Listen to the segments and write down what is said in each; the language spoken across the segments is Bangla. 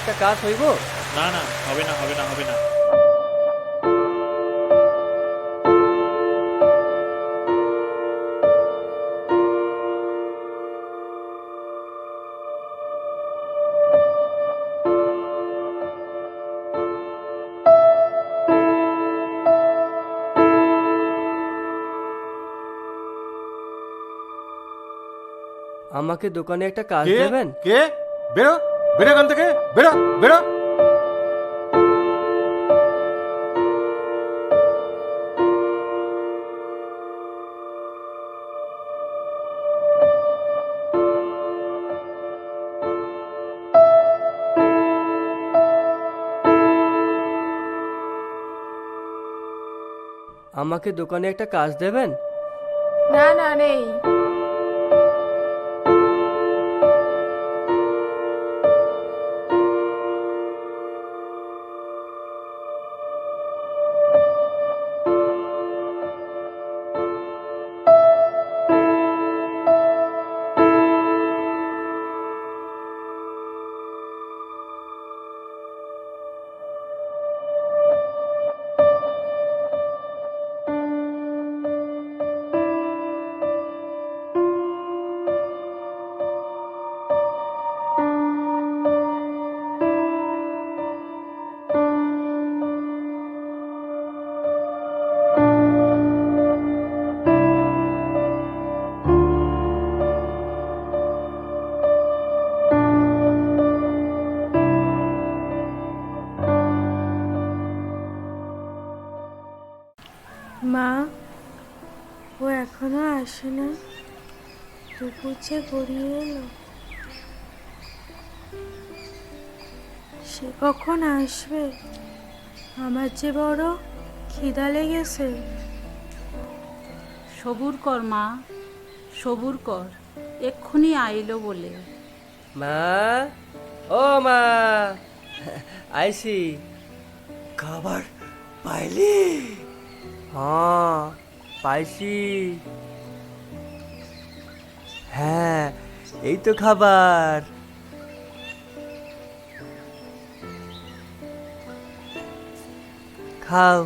একটা কাজ হইব? না না, হবে না হবে না হবে না। আমাকে দোকানে একটা কাজ কে দেবেন? কে? বেরো বেরো এখান থেকে, বেরো বেরো। আমাকে দোকানে একটা কাজ দেবেন? না না, নেই। মা, ও এখনো আসে না? দুপুর যে গড়িয়ে এলো, সে কখন আসবে? আমার যে বড় খিদা লেগেছে। সবুর কর মা, সবুর কর, এক্ষুনি আইলো বলে। মা, ও মা, আইসি। খাবার পাইলি? হ্যাঁ, পাইছি। হ্যাঁ, এই তো খাবার। খাও।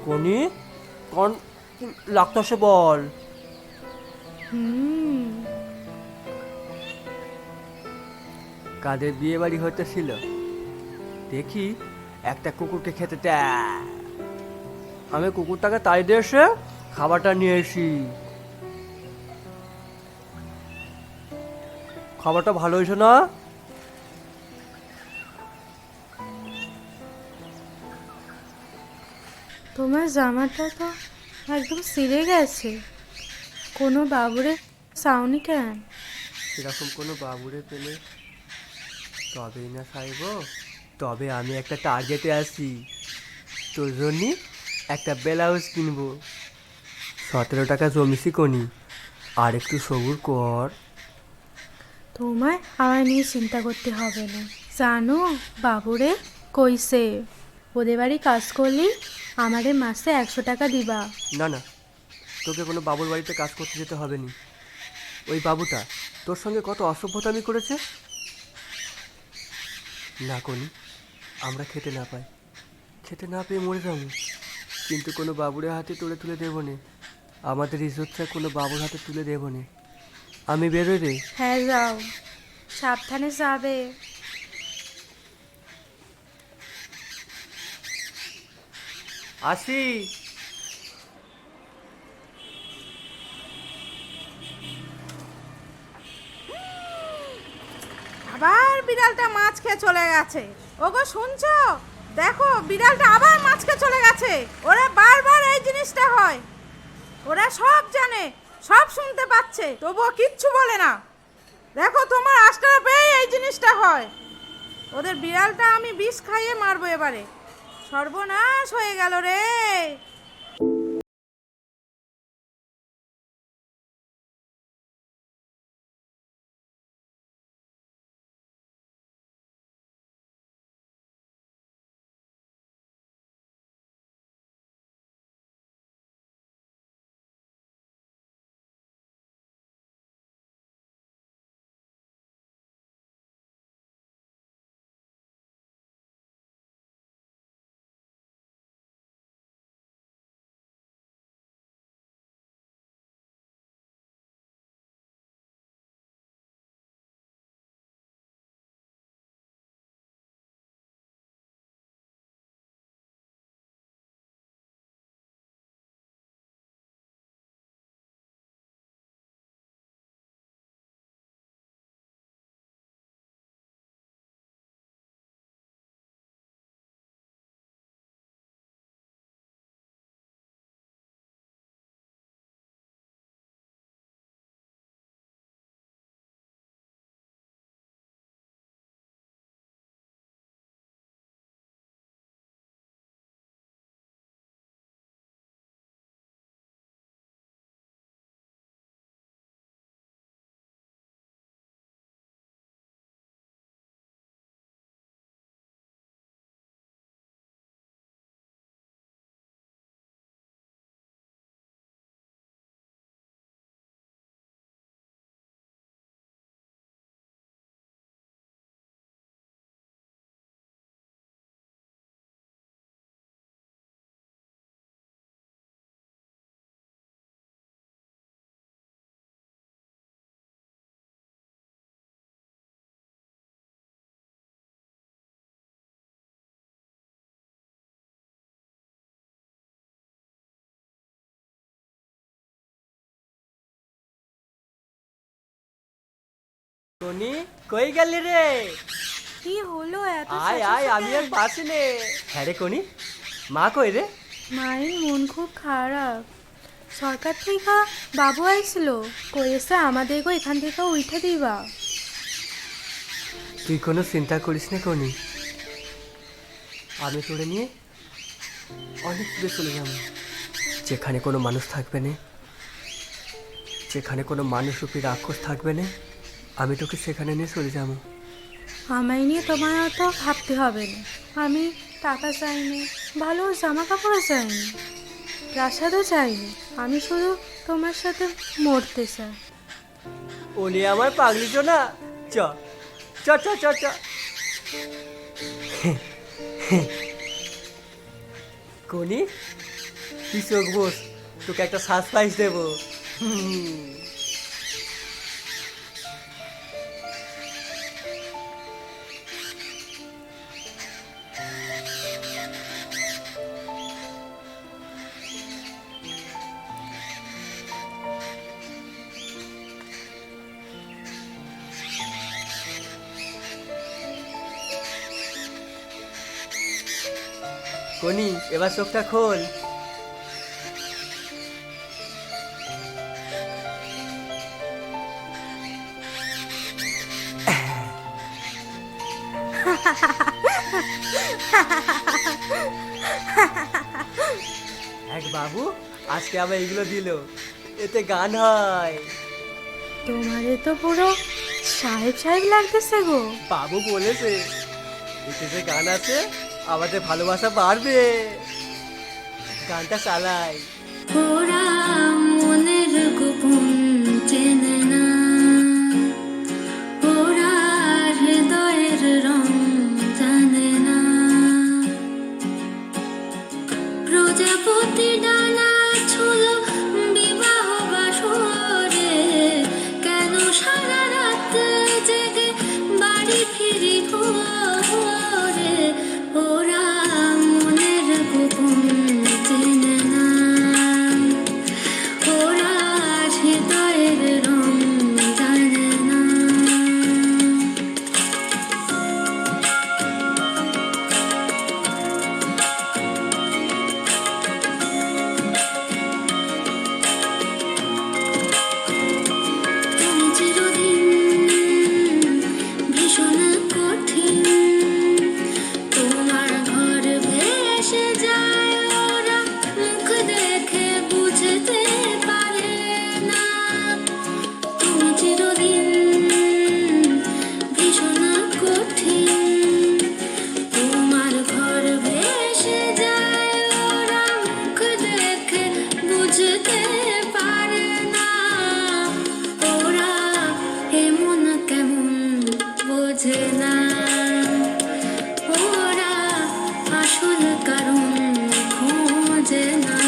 কোনি কোন লাগতেছে বল? কাদের বিয়ে বাড়ি হতেছিল, দেখি একটা কুকুরকে খেতে দেয়। আমি কুকুরটাকে তাই দিয়ে এসে খাবারটা নিয়ে এসি। খাবারটা ভালো হয়েছে না? তোমার জামাটা তো একদম ছিঁড়ে গেছে। কোনো বাবুরে চাওনি কেন? সেরকম কোনো বাবুরে পেলে তবেই না সাইব। তবে আমি একটা টার্গেটে আছি, তোর জন্য একটা ব্লাউজ কিনবো। 17 টাকা জমিছি কোনি, আর একটু সবুর কর। তোমায় আমায় নিয়ে চিন্তা করতে হবে না। জানো, বাবুরে কইছে ওদের বাড়ি কাজ করলি আমারে মাসে 100 টাকা দিবা। না না, তোকে কোনো বাবুর বাড়িতে কাজ করতে যেতে হবে নি। ওই বাবুটা তোর সঙ্গে কত অসভ্যতামি করেছে। না কোনি, আমরা খেতে না পাই, খেতে না পেয়ে মরে যাবো, কিন্তু কোনো বাবুরের হাতে তুলে দেবো নে। আমাদের ইজ্জতটা কোনো বাবুর হাতে তুলে দেবো নে। আমি বেরোই রে। হ্যাঁ, যাও, সাবধানে যাবে। আসি। আবার বিড়ালটা মাছ খেয়ে চলে গেছে। ওগো শুনছো? দেখো, বিড়ালটা আবার মাছ খেয়ে চলে গেছে। ওরা বারবার এই জিনিসটা হয়। ওরা সব জানে, সব শুনতে পাচ্ছে, তবুও কিচ্ছু বলে না। দেখো, তোমার আশকারা পেয়ে এই জিনিসটা হয়। ওদের বিড়ালটা আমি বিষ খাইয়ে মারবো এবারে। সর্বনাশ হয়ে গেল রে। টনি কই গেলি রে? কি হলো এত আয় আয়, আমি আর পাচ্ছি নে। হ্যাঁ রে কনি, মা কই রে? মায়ের মন খুব খারাপ। সরকার থেকে বাবু আইছিল, কইছে আমাদেরকে এখান থেকে উঠে দিবা। তুই কোনো চিন্তা করিস না কনি, আমি তোরে নিয়ে অনেক দূরে চলে যাবো, যেখানে কোনো মানুষ থাকবে না, যেখানে কোনো মানুষরূপী রাক্ষস থাকবে না। আমি তোকে সেখানে নিয়ে চলে যাবো। আমায় নিয়ে তোমার অত ভাবতে হবে না। আমি টাকা চাইনি, ভালো জামা কাপড়ও চাইনি, প্রাসাদও চাইনি। আমি শুধু তোমার সাথে মরতে চাই। ওলি আমার পাগলি তো না। চ চ চ চ চ। কনি তুই চোখ বস, তোকে একটা সারপ্রাইজ দেবো। কনি এবার চোখটা খোল। এক বাবু আজকে আবার এগুলো দিল, এতে গান হয়। তোমারে তো পুরো সাহেব সাহেব লাগতেছে গো। বাবু বলেছে এতে যে গান আছে আমাদের ভালোবাসা বাড়বে। গানটা চালাই। ওরা মনের গোপন চেনে না, ওরা হৃদয়ের রং জানে না। প্রজাপতি ডানা ছিল বিবাহ বাসরে, কেন সারা রাত জেগে বাড়ি ফিরি ভোরে। ওরা মনের গোপন চেনে না। কেমন বোঝে না ওরা আসল কারণ খোঁজে না।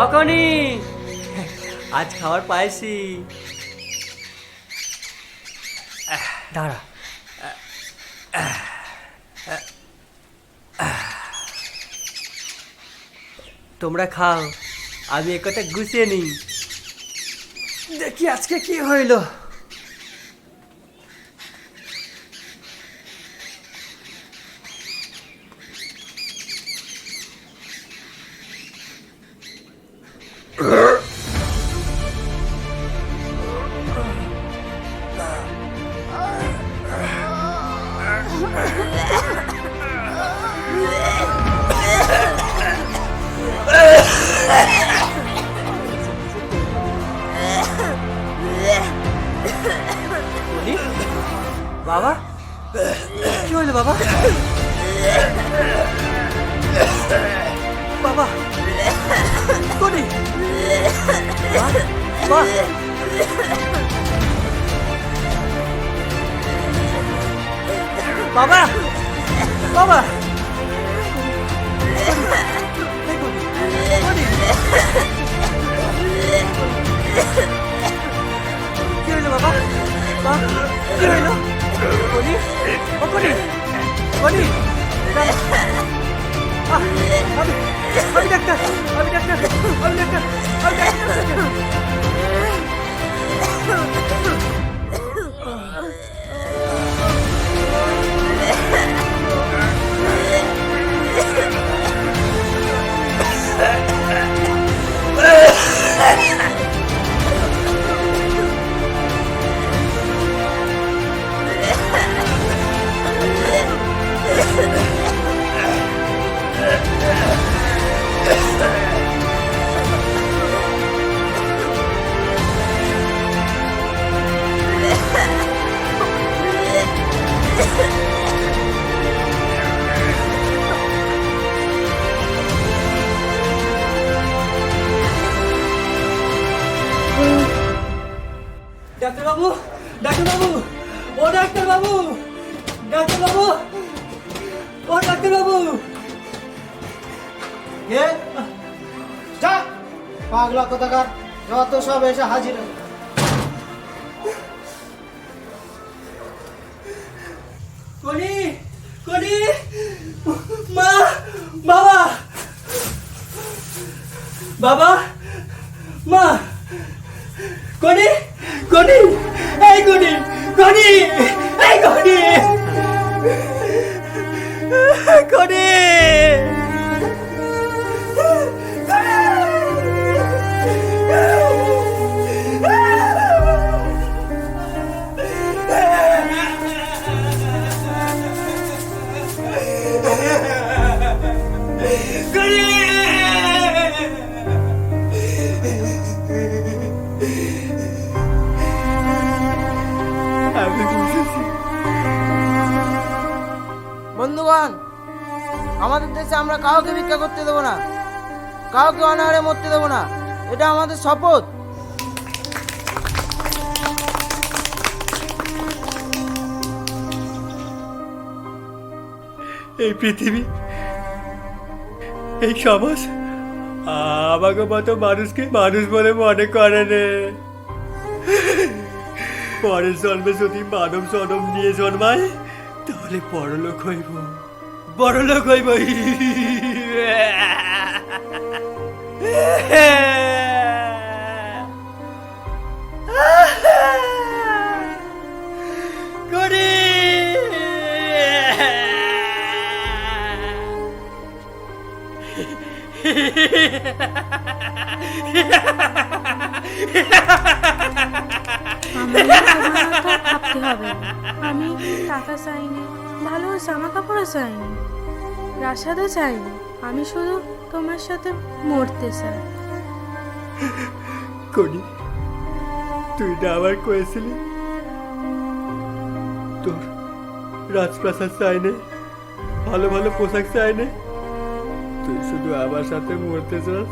অকনি, আজ খাবার পাইছি। দাঁড়া, তোমরা খাও, আমি একটা গুছিয়ে নিই। দেখি আজকে কি হইল। বাবা, কি হইল বাবা? বাবা কোনি বাবা, বাবা কি হইল বাবা? কি হইল? কোনি, ও কোনি, কোনি, আমি ডাক্তার, আমি ডাক্তার, আমি ডাক্তার, আমি ডাক্তার। ডাক্তারবাবু, ডাক্তারবাবু, ও ডাক্তারবাবু, ডাক্তারবাবু, ও ডাক্তারবাবু। কে? যা, পাগলা কোথাকার, যত সব এসে হাজির। বাবা, মা, কনি, কনি, এই কনি, কনি, এই কনি, কনি। বন্ধুগণ, আমাদের দেশে আমরা কাউকে ভিক্ষা করতে দেবো না, কাউকে অনাহারে মরতে দেবো না, এটা আমাদের শপথ। এই পৃথিবী, এই সমাজ আমাকে মতো মানুষকে মানুষ বলে মনে করে রে। পরের জন্মে যদি মানব জন্ম নিয়ে জন্মায় তাহলে বড়লোক হইব, বড়লোক হইব। করি আমার ভাবতে হবে না। আমি টাকা চাইনি, ভালো জামা কাপড়ও চাইনি, প্রাসাদও চাইনি, আমি শুধু তোমার সাথে মরতে চাই। কনি, তুই না আবার কয়েছিলি তোর রাজপ্রাসাদ চাইনে, ভালো ভালো পোশাক চাইনে, তুই শুধু আমার সাথে মরতে চাস।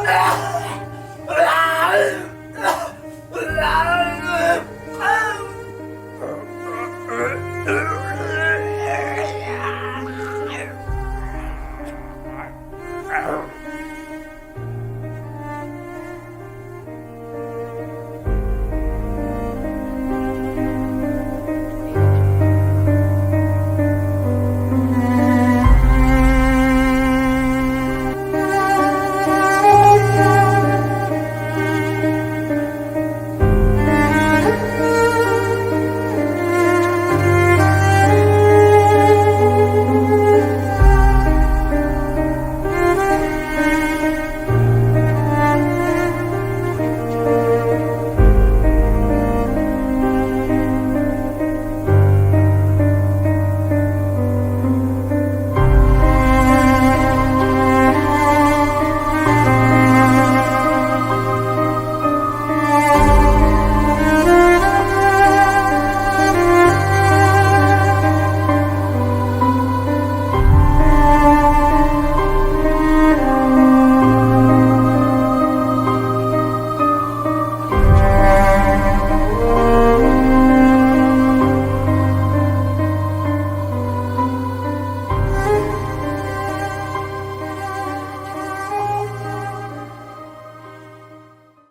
Ah!